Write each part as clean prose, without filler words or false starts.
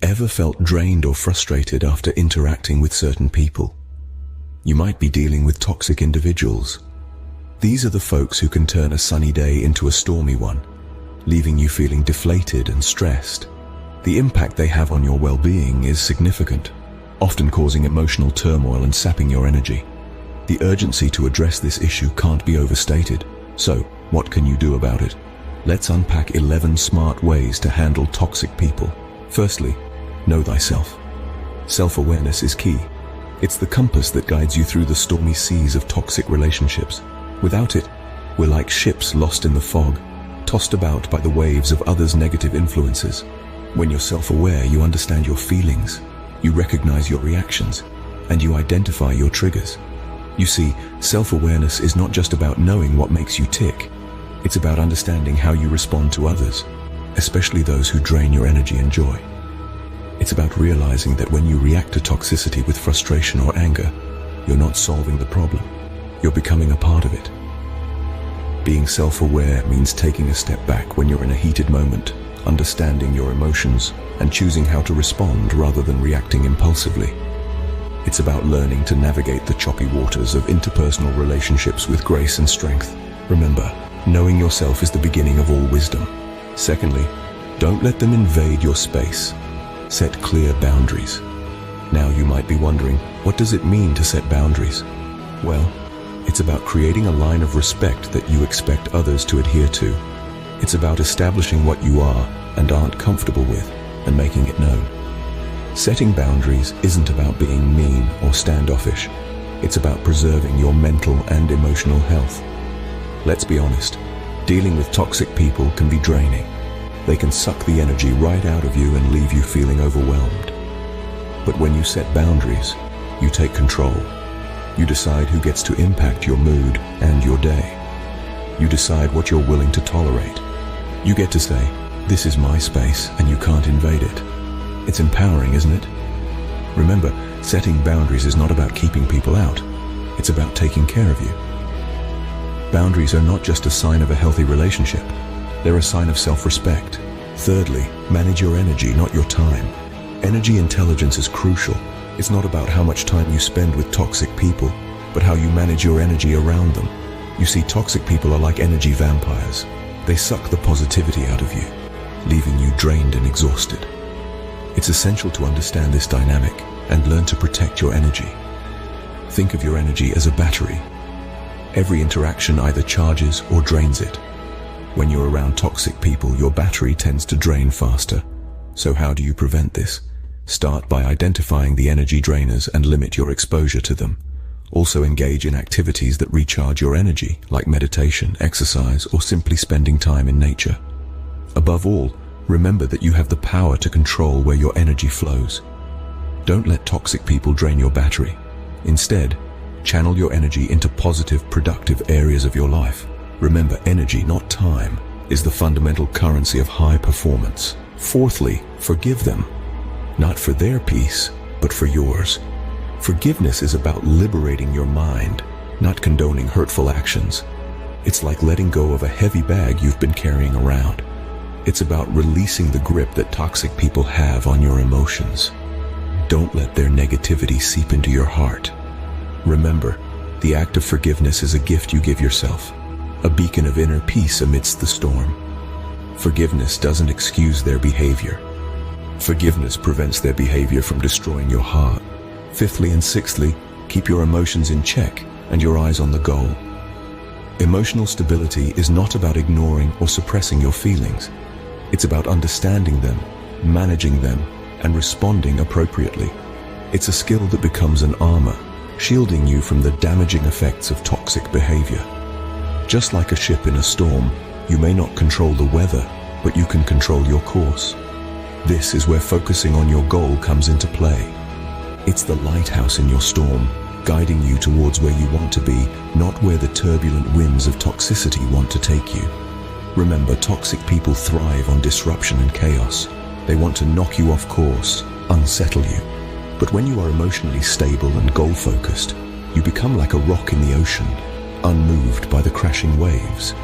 Ever felt drained or frustrated after interacting with certain people? You might be dealing with toxic individuals. These are the folks who can turn a sunny day into a stormy one, leaving you feeling deflated and stressed. The impact they have on your well-being is significant, often causing emotional turmoil and sapping your energy. The urgency to address this issue can't be overstated. So, what can you do about it? Let's unpack 11 smart ways to handle toxic people. Firstly, know thyself. Self-awareness is key. It's the compass that guides you through the stormy seas of toxic relationships. Without it, we're like ships lost in the fog, tossed about by the waves of others' negative influences. When you're self-aware, you understand your feelings, you recognize your reactions, and you identify your triggers. You see, self-awareness is not just about knowing what makes you tick. It's about understanding how you respond to others, especially those who drain your energy and joy. It's about realizing that when you react to toxicity with frustration or anger, you're not solving the problem. You're becoming a part of it. Being self-aware means taking a step back when you're in a heated moment, understanding your emotions, and choosing how to respond rather than reacting impulsively. It's about learning to navigate the choppy waters of interpersonal relationships with grace and strength. Remember, knowing yourself is the beginning of all wisdom. Secondly, don't let them invade your space. Set clear boundaries. Now you might be wondering, what does it mean to set boundaries? Well, it's about creating a line of respect that you expect others to adhere to. It's about establishing what you are and aren't comfortable with and making it known. Setting boundaries isn't about being mean or standoffish. It's about preserving your mental and emotional health. Let's be honest, dealing with toxic people can be draining. They can suck the energy right out of you and leave you feeling overwhelmed. But when you set boundaries, you take control. You decide who gets to impact your mood and your day. You decide what you're willing to tolerate. You get to say, this is my space and you can't invade it. It's empowering, isn't it? Remember, setting boundaries is not about keeping people out. It's about taking care of you. Boundaries are not just a sign of a healthy relationship. They're a sign of self-respect. Thirdly, manage your energy, not your time. Energy intelligence is crucial. It's not about how much time you spend with toxic people, but how you manage your energy around them. You see, toxic people are like energy vampires. They suck the positivity out of you, leaving you drained and exhausted. It's essential to understand this dynamic and learn to protect your energy. Think of your energy as a battery. Every interaction either charges or drains it. When you're around toxic people, your battery tends to drain faster. So how do you prevent this? Start by identifying the energy drainers and limit your exposure to them. Also engage in activities that recharge your energy, like meditation, exercise, or simply spending time in nature. Above all, remember that you have the power to control where your energy flows. Don't let toxic people drain your battery. Instead, channel your energy into positive, productive areas of your life. Remember, energy, not time, is the fundamental currency of high performance. Fourthly, forgive them. Not for their peace, but for yours. Forgiveness is about liberating your mind, not condoning hurtful actions. It's like letting go of a heavy bag you've been carrying around. It's about releasing the grip that toxic people have on your emotions. Don't let their negativity seep into your heart. Remember, the act of forgiveness is a gift you give yourself, a beacon of inner peace amidst the storm. Forgiveness doesn't excuse their behavior. Forgiveness prevents their behavior from destroying your heart. Fifthly and sixthly, keep your emotions in check and your eyes on the goal. Emotional stability is not about ignoring or suppressing your feelings. It's about understanding them, managing them, and responding appropriately. It's a skill that becomes an armor, shielding you from the damaging effects of toxic behavior. Just like a ship in a storm, you may not control the weather, but you can control your course. This is where focusing on your goal comes into play. It's the lighthouse in your storm, guiding you towards where you want to be, not where the turbulent winds of toxicity want to take you. Remember, toxic people thrive on disruption and chaos. They want to knock you off course, unsettle you. But when you are emotionally stable and goal-focused, you become like a rock in the ocean, unmoved by the crashing waves.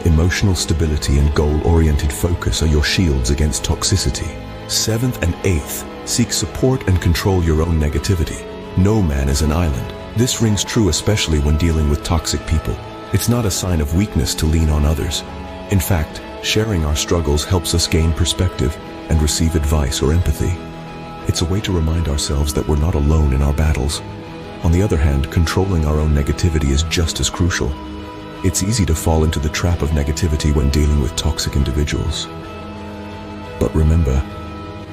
Emotional stability and goal-oriented focus are your shields against toxicity. Seventh and eighth, seek support and control your own negativity. No man is an island. This rings true especially when dealing with toxic people. It's not a sign of weakness to lean on others. In fact, sharing our struggles helps us gain perspective and receive advice or empathy. It's a way to remind ourselves that we're not alone in our battles. On the other hand, controlling our own negativity is just as crucial. It's easy to fall into the trap of negativity when dealing with toxic individuals. But remember,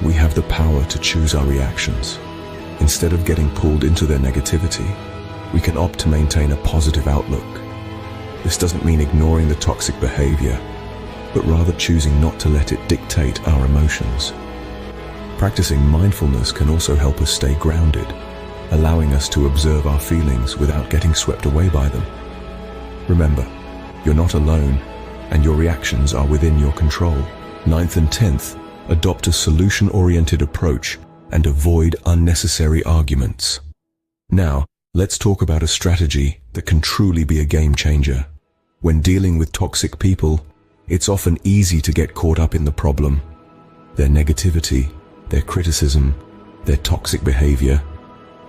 we have the power to choose our reactions. Instead of getting pulled into their negativity, we can opt to maintain a positive outlook. This doesn't mean ignoring the toxic behavior, but rather choosing not to let it dictate our emotions. Practicing mindfulness can also help us stay grounded, allowing us to observe our feelings without getting swept away by them. Remember, you're not alone, and your reactions are within your control. Ninth and 10th, adopt a solution-oriented approach and avoid unnecessary arguments. Now, let's talk about a strategy that can truly be a game changer. When dealing with toxic people, it's often easy to get caught up in the problem. Their negativity, their criticism, their toxic behavior.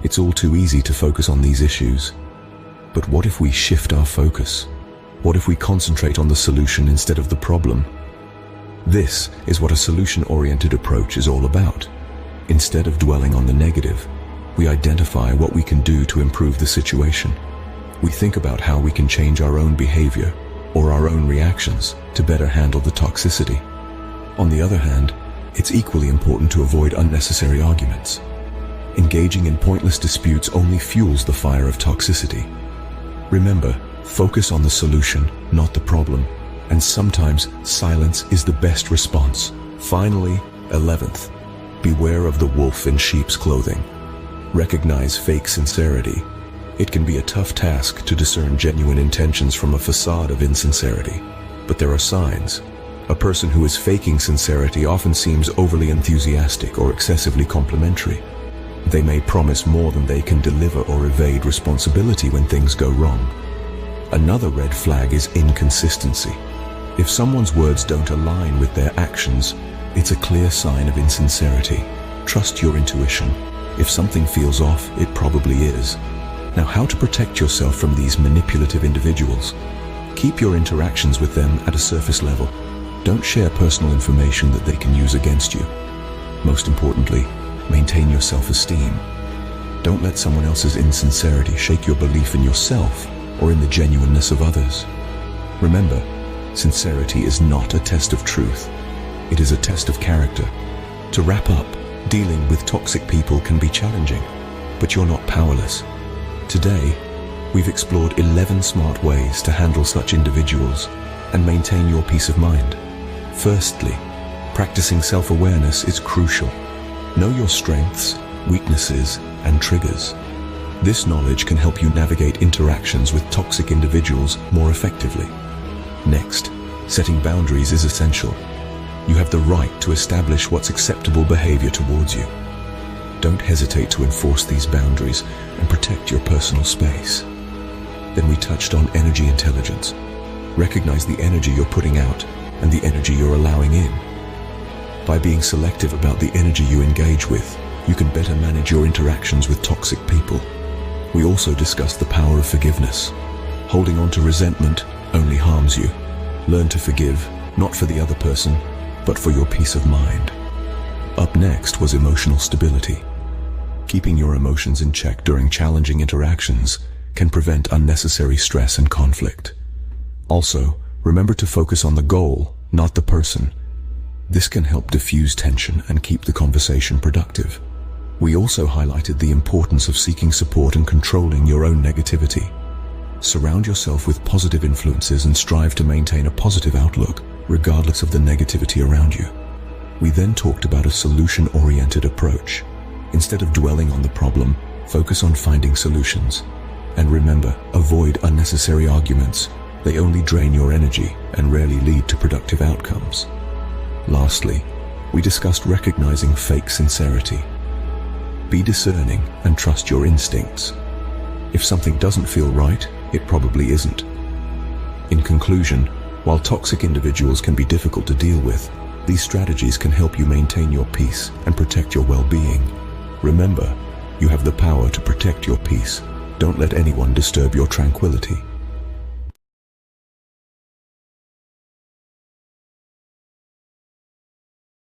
It's all too easy to focus on these issues. But what if we shift our focus? What if we concentrate on the solution instead of the problem? This is what a solution-oriented approach is all about. Instead of dwelling on the negative, we identify what we can do to improve the situation. We think about how we can change our own behavior or our own reactions to better handle the toxicity. On the other hand, it's equally important to avoid unnecessary arguments. Engaging in pointless disputes only fuels the fire of toxicity. Remember, focus on the solution, not the problem, and sometimes silence is the best response. Finally, 11th, beware of the wolf in sheep's clothing. Recognize fake sincerity. It can be a tough task to discern genuine intentions from a facade of insincerity, but there are signs. A person who is faking sincerity often seems overly enthusiastic or excessively complimentary. They may promise more than they can deliver or evade responsibility when things go wrong. Another red flag is inconsistency. If someone's words don't align with their actions, it's a clear sign of insincerity. Trust your intuition. If something feels off, it probably is. Now, how to protect yourself from these manipulative individuals? Keep your interactions with them at a surface level. Don't share personal information that they can use against you. Most importantly, maintain your self-esteem. Don't let someone else's insincerity shake your belief in yourself or in the genuineness of others. Remember, sincerity is not a test of truth. It is a test of character. To wrap up, dealing with toxic people can be challenging, but you're not powerless. Today, we've explored 11 smart ways to handle such individuals and maintain your peace of mind. Firstly, practicing self-awareness is crucial. Know your strengths, weaknesses, and triggers. This knowledge can help you navigate interactions with toxic individuals more effectively. Next, setting boundaries is essential. You have the right to establish what's acceptable behavior towards you. Don't hesitate to enforce these boundaries and protect your personal space. Then we touched on energy intelligence. Recognize the energy you're putting out and the energy you're allowing in. By being selective about the energy you engage with, you can better manage your interactions with toxic people. We also discussed the power of forgiveness. Holding on to resentment only harms you. Learn to forgive, not for the other person, but for your peace of mind. Up next was emotional stability. Keeping your emotions in check during challenging interactions can prevent unnecessary stress and conflict. Also, remember to focus on the goal, not the person. This can help diffuse tension and keep the conversation productive. We also highlighted the importance of seeking support and controlling your own negativity. Surround yourself with positive influences and strive to maintain a positive outlook, regardless of the negativity around you. We then talked about a solution-oriented approach. Instead of dwelling on the problem, focus on finding solutions. And remember, avoid unnecessary arguments. They only drain your energy and rarely lead to productive outcomes. Lastly, we discussed recognizing fake sincerity. Be discerning and trust your instincts. If something doesn't feel right, it probably isn't. In conclusion, while toxic individuals can be difficult to deal with, These strategies can help you maintain your peace and protect your well-being. Remember, you have the power to protect your peace. Don't let anyone disturb your tranquility.